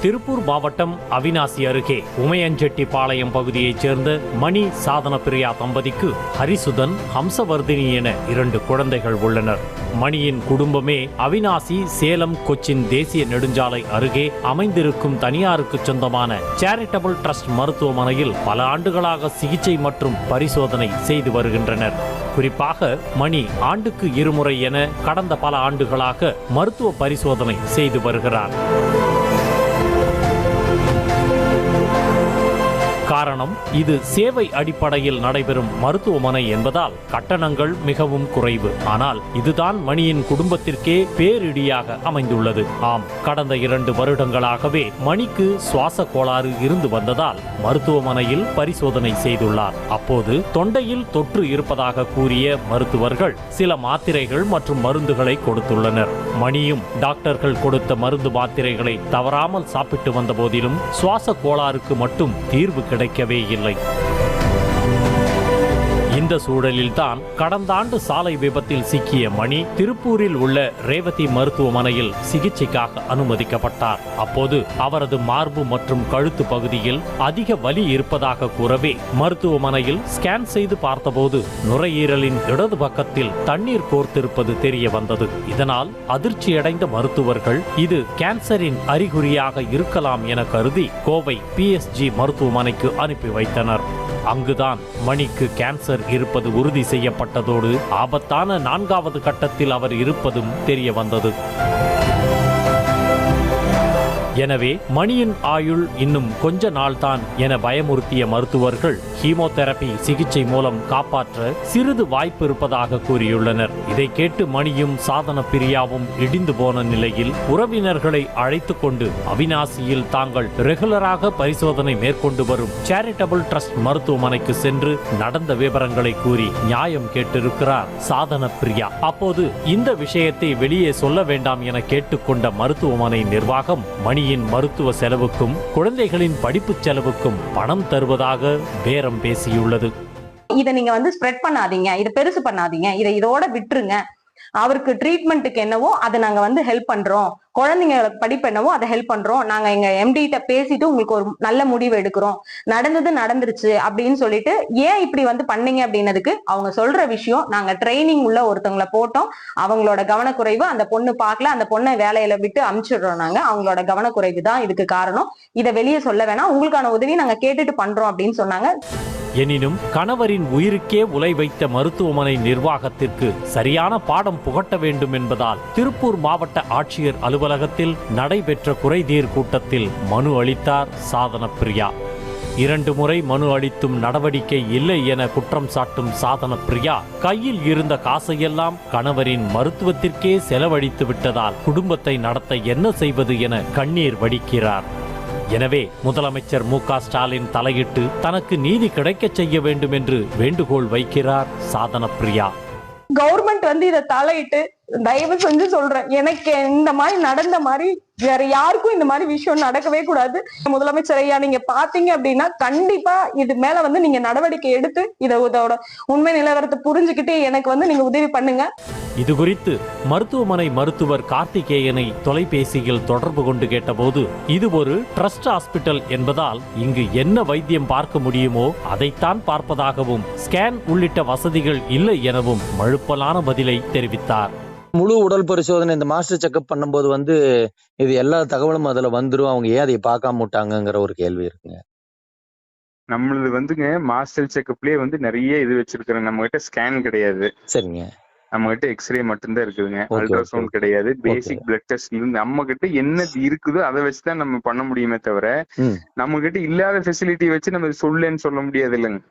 திருப்பூர் மாவட்டம் அவிநாசி அருகே உமையஞ்செட்டிப்பாளையம் பகுதியைச் சேர்ந்த மணி சாதன பிரியா தம்பதிக்கு ஹரிசுதன், ஹம்சவர்தினி என 2 குழந்தைகள் உள்ளனர். மணியின் குடும்பமே அவிநாசி, சேலம், கொச்சின் தேசிய நெடுஞ்சாலை அருகே அமைந்திருக்கும் தனியாருக்கு சொந்தமான சேரிட்டபிள் ட்ரஸ்ட் மருத்துவமனையில் பல ஆண்டுகளாக சிகிச்சை மற்றும் பரிசோதனை செய்து வருகின்றனர். குறிப்பாக மணி ஆண்டுக்கு 2 முறை என கடந்த பல ஆண்டுகளாக மருத்துவ பரிசோதனை செய்து வருகிறார். காரணம், இது சேவை அடிப்படையில் நடைபெறும் மருத்துவமனை என்பதால் கட்டணங்கள் மிகவும் குறைவு. ஆனால் இதுதான் மணியின் குடும்பத்திற்கே பேரிடியாக அமைந்துள்ளது. ஆம், கடந்த 2 வருடங்களாகவே மணிக்கு சுவாச கோளாறு இருந்து வந்ததால் மருத்துவமனையில் பரிசோதனை செய்துள்ளார். அப்போது தொண்டையில் தொற்று இருப்பதாக கூறிய மருத்துவர்கள் சில மாத்திரைகள் மற்றும் மருந்துகளை கொடுத்துள்ளனர். மணியும் டாக்டர்கள் கொடுத்த மருந்து மாத்திரைகளை தவறாமல் சாப்பிட்டு வந்த போதிலும் சுவாச கோளாறுக்கு மட்டும் தீர்வு கிடைக்கவே இல்லை. இந்த சூழலில்தான் கடந்த ஆண்டு சாலை விபத்தில் சிக்கிய மணி திருப்பூரில் உள்ள ரேவதி மருத்துவமனையில் சிகிச்சைக்காக அனுமதிக்கப்பட்டார். அப்போது அவரது மார்பு மற்றும் கழுத்து பகுதியில் அதிக வலி இருப்பதாக கூறவே மருத்துவமனையில் ஸ்கேன் செய்து பார்த்தபோது நுரையீரலின் இடது பக்கத்தில் தண்ணீர் கோர்த்திருப்பது தெரிய வந்தது. இதனால் அதிர்ச்சியடைந்த மருத்துவர்கள் இது கேன்சரின் அறிகுறியாக இருக்கலாம் என கருதி கோவை PSG மருத்துவமனைக்கு அனுப்பி வைத்தனர். அங்குதான் மணிக்கு கேன்சர் இருப்பது உறுதி செய்யப்பட்டதோடு ஆபத்தான 4வது கட்டத்தில் அவர் இருப்பதும் தெரிய வந்தது. எனவே மணியின் ஆயுள் இன்னும் கொஞ்ச நாள்தான் என பயமுறுத்திய மருத்துவர்கள் கீமோதெரபி சிகிச்சை மூலம் காப்பாற்ற சிறிது வாய்ப்பு இருப்பதாக கூறியுள்ளனர். இதை கேட்டு மணியும் சாதன பிரியாவும் இடிந்து போன நிலையில் உறவினர்களை அழைத்து கொண்டு அவிநாசியில் தாங்கள் ரெகுலராக பரிசோதனை மேற்கொண்டு வரும் சேரிட்டபிள் ட்ரஸ்ட் மருத்துவமனைக்கு சென்று நடந்த விவரங்களை கூறி நியாயம் கேட்டிருக்கிறார் சாதன பிரியா. அப்போது இந்த விஷயத்தை வெளியே சொல்ல வேண்டாம் என கேட்டுக்கொண்ட மருத்துவமனை நிர்வாகம் மணியின் மருத்துவ செலவுக்கும் குழந்தைகளின் படிப்பு செலவுக்கும் பணம் தருவதாக பேரம் பேசியுள்ளது. இதை நீங்க ஸ்ப்ரெட் பண்ணாதீங்க, இதை பெருசு பண்ணாதீங்க, இதோட விட்டுருங்க. அவருக்கு ட்ரீட்மெண்ட்டுக்கு என்னவோ அதை நாங்க ஹெல்ப் பண்றோம், குழந்தைங்களுக்கு படிப்பு என்னவோ அதை ஹெல்ப் பண்றோம், நாங்க எங்க MD கிட்ட பேசிட்டு உங்களுக்கு ஒரு நல்ல முடிவு எடுக்கிறோம், நடந்துருச்சு அப்படின்னு சொல்லிட்டு ஏன் இப்படி பண்ணீங்க அப்படின்னதுக்கு அவங்க சொல்ற விஷயம், நாங்க ட்ரைனிங் உள்ள ஒருத்தவங்களை போட்டோம், அவங்களோட கவனக்குறைவு, அந்த பொண்ணு பார்க்கல, அந்த பொண்ணை வேலையில விட்டு அனுப்பிச்சிடுறோம், நாங்க அவங்களோட கவனக்குறைவு தான் இதுக்கு காரணம், இதை வெளியே சொல்ல வேணாம், உங்களுக்கான உதவி நாங்க கேட்டுட்டு பண்றோம் அப்படின்னு சொன்னாங்க. எனினும் கணவரின் உயிருக்கே உலை வைத்த மருத்துவமனை நிர்வாகத்திற்கு சரியான பாடம் புகட்ட வேண்டும் என்பதால் திருப்பூர் மாவட்ட ஆட்சியர் அலுவலகத்தில் நடைபெற்ற குறைதீர் கூட்டத்தில் மனு அளித்தார் சாதன பிரியா. 2 முறை மனு அளித்தும் நடவடிக்கை இல்லை என குற்றம் சாட்டும் சாதன பிரியா கையில் இருந்த காசையெல்லாம் கணவரின் மருத்துவத்திற்கே செலவழித்து விட்டதால் குடும்பத்தை நடத்த என்ன செய்வது என கண்ணீர் வடிக்கிறார். எனவே முதலமைச்சர் MK ஸ்டாலின் தலையிட்டு தனக்கு நீதி கிடைக்கச் செய்ய வேண்டும் என்று வேண்டுகோள் வைக்கிறார் சாதன பிரியா. கவர்மெண்ட் இதை தலையிட்டு தயவு செஞ்சு சொல்றேன், எனக்கு இந்த மாதிரி நடந்த மாதிரி வேற யாருக்கும் இந்த மாதிரி விஷயம் நடக்கவே கூடாது. முதலமைச்சர் ஐயா, நீங்க பாத்தீங்க அப்படின்னா கண்டிப்பா இது மேல நீங்க நடவடிக்கை எடுத்து இதோட உண்மை நிலவரத்தை புரிஞ்சுக்கிட்டு எனக்கு நீங்க உதவி பண்ணுங்க. இது குறித்து மருத்துவமனை மருத்துவர் கார்த்திகேயனை தொலைபேசியில் தொடர்பு கொண்டு கேட்டபோது இது ஒரு ட்ரஸ்ட் ஹாஸ்பிட்டல் என்பதால் இங்கு என்ன வைத்தியம் பார்க்க முடியுமோ அதைத்தான் பார்ப்பதாகவும் ஸ்கேன் உள்ளிட்ட வசதிகள் இல்லை எனவும் மழுப்பலான பதிலை தெரிவித்தார். முழு உடல் பரிசோதனை இந்த மாஸ்டர் செக்அப் பண்ணும்போது இது எல்லா தகவலும் அதுல வந்துரும், அவங்க ஏன் அதை பார்க்காம விட்டாங்கங்கிற ஒரு கேள்வி இருக்குங்க. நம்மளது மாஸ்டர் செக்அப்லயே நிறைய இது வச்சிருக்கிறோம். நம்ம கிட்ட ஸ்கேன் கிடையாது. சரிங்க. நம்ம கிட்ட எக்ஸ்ரே மட்டும்தான் இருக்குதுங்க. அல்ட்ராசவுண்ட் கிடையாது. பேசிக் பிளட் டெஸ்ட் நம்ம கிட்ட என்ன இருக்குதோ அதை வச்சுதான் நம்ம பண்ண முடியுமே தவிர நம்ம கிட்ட இல்லாத ஃபெசிலிட்டி வச்சு நம்ம சொல்லுன்னு சொல்ல முடியாது இல்லைங்க.